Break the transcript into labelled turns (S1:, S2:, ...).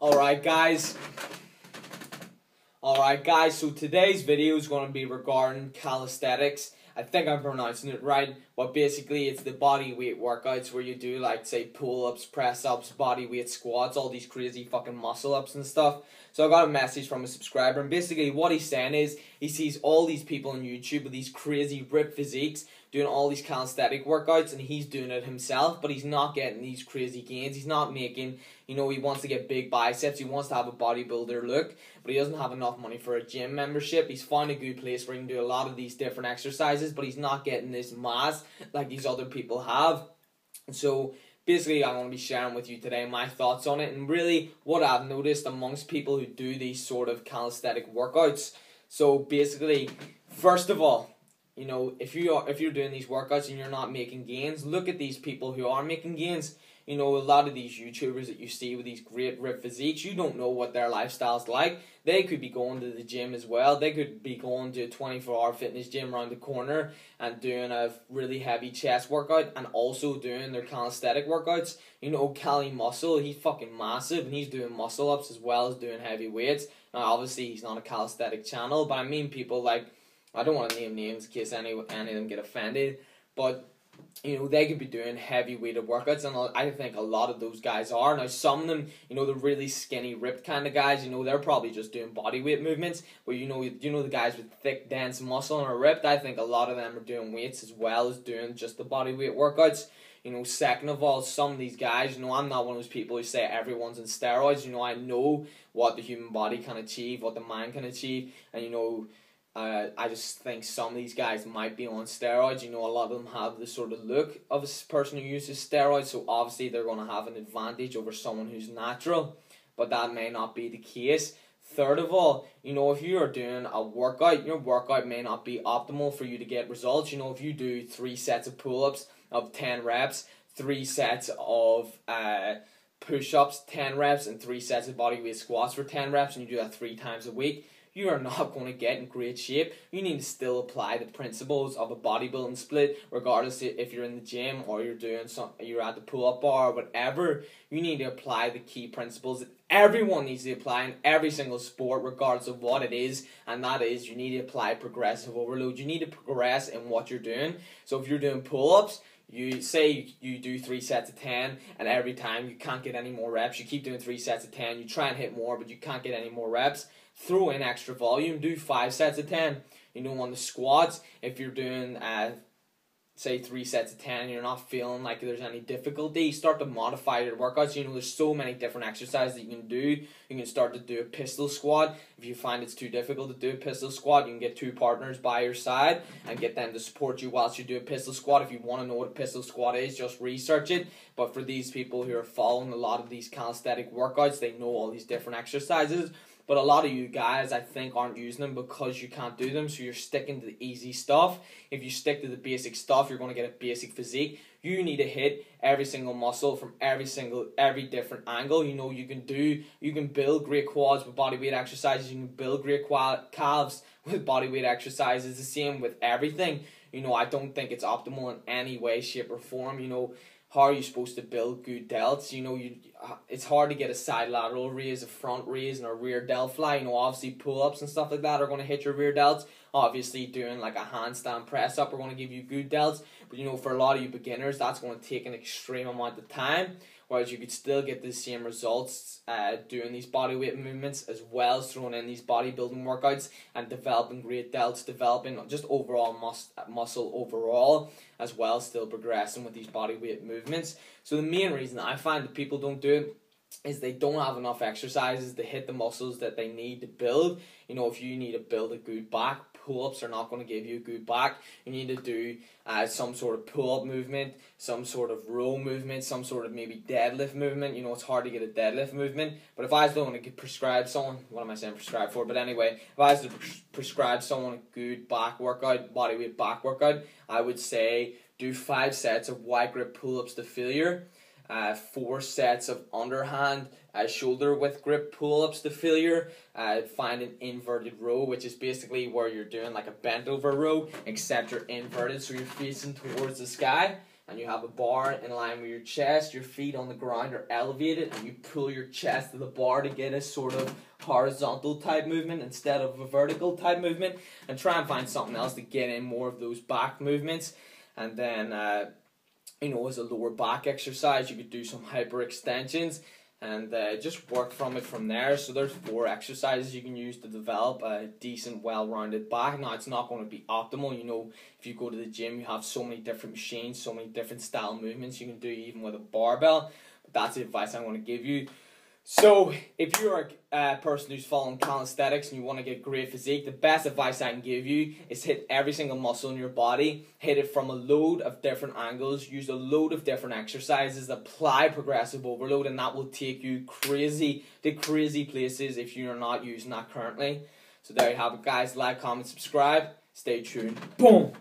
S1: Alright guys, so today's video is going to be regarding calisthenics. I think I'm pronouncing it right, but basically it's the body weight workouts where you do like say pull-ups, press-ups, body weight squats, all these crazy fucking muscle-ups and stuff. So I got a message from a subscriber, and basically what he's saying is he sees all these people on YouTube with these crazy ripped physiques doing all these calisthenic workouts, and he's doing it himself, but he's not getting these crazy gains. He's not making, he wants to get big biceps, he wants to have a bodybuilder look, but he doesn't have enough money for a gym membership. He's found a good place where he can do a lot of these different exercises, but he's not getting this mass like these other people have. And so basically I'm going to be sharing with you today my thoughts on it, and really what I've noticed amongst people who do these sort of calisthenic workouts. So basically, first of all, if you're doing these workouts and you're not making gains, look at these people who are making gains. A lot of these YouTubers that you see with these great ripped physiques, you don't know what their lifestyle's like. They could be going to the gym as well. They could be going to a 24-hour fitness gym around the corner and doing a really heavy chest workout and also doing their calisthenic workouts. Cali Muscle, he's fucking massive and he's doing muscle ups as well as doing heavy weights. Now obviously he's not a calisthenic channel, but I mean people like, I don't want to name names in case any of them get offended, but they could be doing heavy weighted workouts, and I think a lot of those guys are. Now some of them, the really skinny ripped kind of guys, they're probably just doing body weight movements, but the guys with thick dense muscle and are ripped, I think a lot of them are doing weights as well as doing just the body weight workouts. Second of all, some of these guys, I'm not one of those people who say everyone's on steroids. I know what the human body can achieve, what the mind can achieve, and I just think some of these guys might be on steroids. A lot of them have the sort of look of a person who uses steroids, so obviously they're going to have an advantage over someone who's natural, but that may not be the case. Third of all, if you are doing a workout, your workout may not be optimal for you to get results. If you do 3 sets of pull-ups of 10 reps, 3 sets of push-ups, 10 reps, and 3 sets of bodyweight squats for 10 reps, and you do that 3 times a week, you are not going to get in great shape. You need to still apply the principles of a bodybuilding split, regardless if you're in the gym or you're at the pull-up bar or whatever. You need to apply the key principles that everyone needs to apply in every single sport, regardless of what it is, and that is you need to apply progressive overload. You need to progress in what you're doing. So if you're doing pull-ups, you say you do 3 sets of 10, and every time you can't get any more reps, you keep doing 3 sets of 10, you try and hit more, but you can't get any more reps. Throw in extra volume, do 5 sets of 10. On the squats, if you're doing say 3 sets of 10 and you're not feeling like there's any difficulty, start to modify your workouts. There's so many different exercises that you can do. You can start to do a pistol squat. If you find it's too difficult to do a pistol squat, you can get 2 partners by your side and get them to support you whilst you do a pistol squat. If you want to know what a pistol squat is, just research it. But for these people who are following a lot of these calisthenic workouts, they know all these different exercises. But a lot of you guys, I think, aren't using them because you can't do them, so you're sticking to the easy stuff. If you stick to the basic stuff, you're going to get a basic physique. You need to hit every single muscle from every different angle. You can build great quads with bodyweight exercises. You can build great calves with bodyweight exercises. The same with everything. I don't think it's optimal in any way, shape, or form. How are you supposed to build good delts? It's hard to get a side lateral raise, a front raise, and a rear delt fly. Obviously pull-ups and stuff like that are going to hit your rear delts. Obviously doing like a handstand press-up are going to give you good delts. But for a lot of you beginners, that's going to take an extreme amount of time. Whereas you could still get the same results doing these bodyweight movements as well as throwing in these bodybuilding workouts and developing great delts, developing just overall muscle overall, as well as still progressing with these bodyweight movements. So the main reason I find that people don't do it is they don't have enough exercises to hit the muscles that they need to build. If you need to build a good back, pull-ups are not going to give you a good back. You need to do some sort of pull-up movement, some sort of row movement, some sort of maybe deadlift movement. It's hard to get a deadlift movement, but if I was going to prescribe someone, what am I saying prescribe for? But anyway, if I was to prescribe someone a good back workout, bodyweight back workout, I would say do 5 sets of wide grip pull-ups to failure, 4 sets of underhand shoulder width grip pull-ups to failure, find an inverted row, which is basically where you're doing like a bent over row, except you're inverted so you're facing towards the sky, and you have a bar in line with your chest, your feet on the ground are elevated, and you pull your chest to the bar to get a sort of horizontal type movement instead of a vertical type movement, and try and find something else to get in more of those back movements. And then as a lower back exercise, you could do some hyperextensions and just work from it from there. So there's 4 exercises you can use to develop a decent, well-rounded back. Now, it's not going to be optimal. If you go to the gym, you have so many different machines, so many different style movements you can do even with a barbell. But that's the advice I want to give you. So, if you're a person who's following calisthenics and you want to get great physique, the best advice I can give you is hit every single muscle in your body, hit it from a load of different angles, use a load of different exercises, apply progressive overload, and that will take you to crazy places if you're not using that currently. So there you have it, guys. Like, comment, subscribe. Stay tuned. Boom!